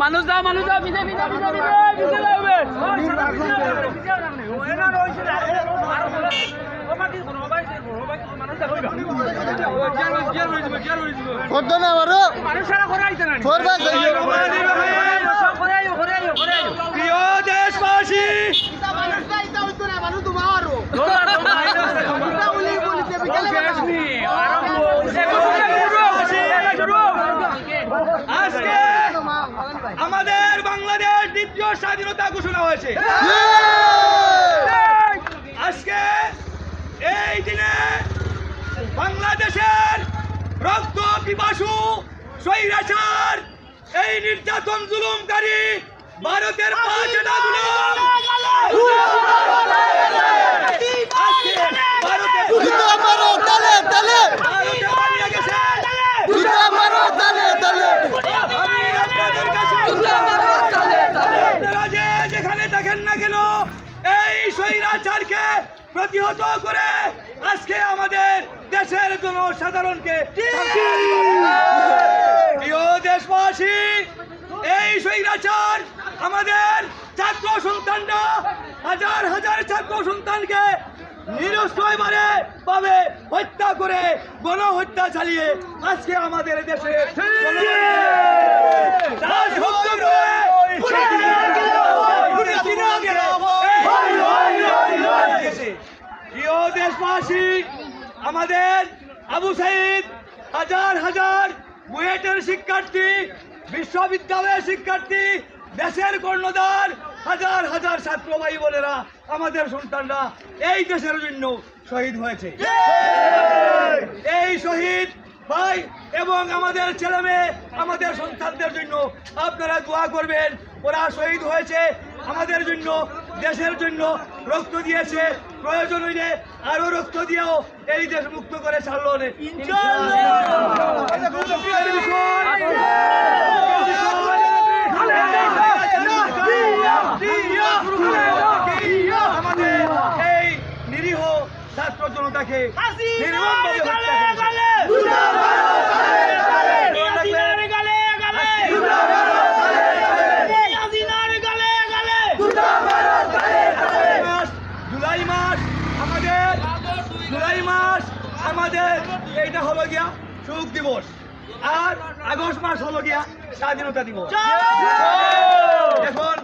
মানুষ যাও বিজে প্রিয় দেশবাসী, আজকে আমাদের বাংলাদেশ দ্বিতীয় স্বাধীনতা ঘোষণা হয়েছে। আজকে এই দিনে বাংলাদেশের রক্ত পিপাসু স্বৈরাচার এই নির্যাতন জুলুমকারী ভারতের যেখানে দেখেন না কেন এই স্বৈরাচারকে প্রতিহত করে আজকে আমাদের দেশের জনসাধারণকে, প্রিয় দেশবাসী, এই স্বৈরাচার আমাদের ছাত্র সন্তানরা হাজার হাজার ছাত্র সন্তানকে নিরস্ত্রভাবে ভাবে হত্যা করে গণহত্যা চালিয়ে আজকে আমাদের দেশে প্রিয় দেশবাসী, আমাদের আবু সাইদ হাজার হাজার বুয়েটের শিক্ষার্থী, বিশ্ববিদ্যালয়ের শিক্ষার্থী, দেশের কর্ণধার হাজার হাজার ছাত্র ভাই বোনেরা, আমাদের সন্তানরা এই দেশের জন্য শহীদ হয়েছে। এই শহীদ ভাই এবং আমাদের ছেলে মেয়ে, আমাদের সন্তানদের জন্য আপনারা দোয়া করবেন। ওরা শহীদ হয়েছে আমাদের জন্য, দেশের জন্য রক্ত দিয়েছে, প্রয়োজন হইলে আরো রক্ত দিয়েও এই দেশ মুক্ত করে ছাড়লো। আমাদের এই নিরীহ ছাত্র জনতাকে জুলাই মাস আমাদের এইটা হলো গিয়া শোক দিবস, আর আগস্ট মাস হলো গিয়া স্বাধীনতা দিবস। এখন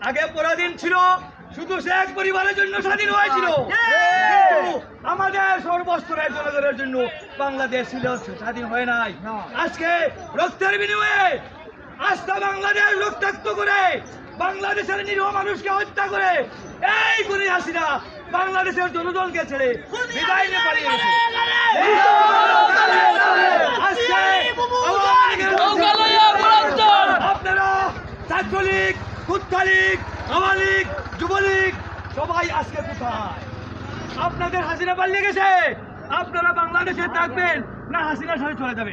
আগে পরাধীন ছিল শুধু শেখ পরিবারের জন্য স্বাধীন হয়েছিল, আমাদের সর্বস্তরের জনগণের জন্য বাংলাদেশ ছিল স্বাধীন হয় নাই। আজকে রক্তের বিনিময়ে আস্থা বাংলাদেশ রক্তাক্ত করে বাংলাদেশের নিরীহ মানুষকে হত্যা করে এই গুলি হাসিনা বাংলাদেশের জনগণকে ছেড়ে বিদায় নিয়ে পালিয়ে গেছে। আপনারা ছাত্রলীগ, কুত্তালীগ, আওয়ামী, যুবলীগ সবাই আজকে কোথায়? আপনাদের হাসিনা পালিয়ে গেছে, আপনারা বাংলাদেশে থাকবেন না হাসিনার সাথে চলে যাবে?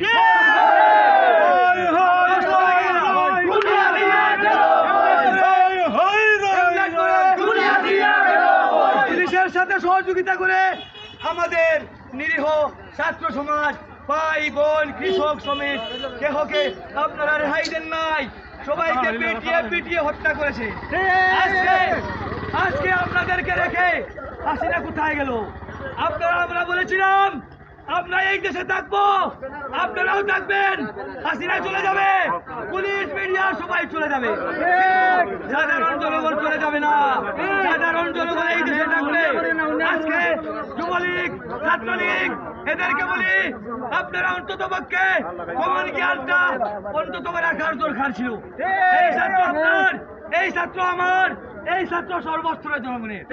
পুলিশের সাথে সহযোগিতা করে আমাদের নিরীহ ছাত্র সমাজ, ভাই বোন, কৃষক, শ্রমিক কেহকে আপনারা রেহাই দেন নাই, সবাইকে পিটিয়ে পিটিয়ে হত্যা করেছে। আজকে আপনাদেরকে রেখে হাসিনা কোথায় গেল? আমরা বলেছিলাম আমরা এই দেশে থাকবো, আপনারাও থাকবেন, হাসিনা চলে যাবে, পুলিশ মিডিয়া সবাই চলে যাবে, সাধারণ জনগণ চলে যাবে না। সাধারণ জনগণ এই দেশে থাকবে। আজকে যুবলীগ, ছাত্রলীগ এদেরকে বলি আপনারা অন্তত পক্ষে কমন জ্ঞানটা অন্তত রাখার দরকার ছিল। এই ছাত্র আপনার, এই ছাত্র আমার, এই ছাত্র সর্বস্তরের জনগণের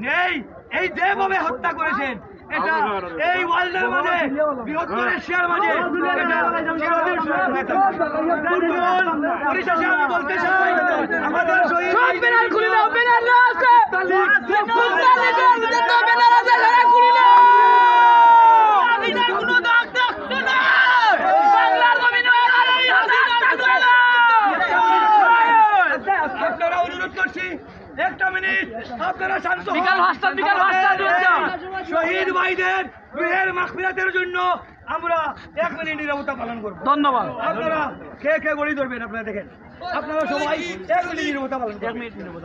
নেই। এই যেভাবে হত্যা করেছেন এটা এই ওয়ার্ল্ডের মাঝে, বৃহত্তর এশিয়ার মাঝে পরিশেষে আমি বলতে চাই আমাদের আপনারা অনুরোধ করছি একটা মিনিট আপনারা শান্ত শহীদ ভাইদের রুহের মাগফিরাতের জন্য আমরা 1 মিনিট নীরবতা পালন করবো। ধন্যবাদ। আপনারা খেয়ে খেয়ে গড়ি ধরবেন, আপনারা দেখেন, আপনারা সবাই 1 মিনিট নীরবতা পালন করবেন। 1 মিনিট নির্ভর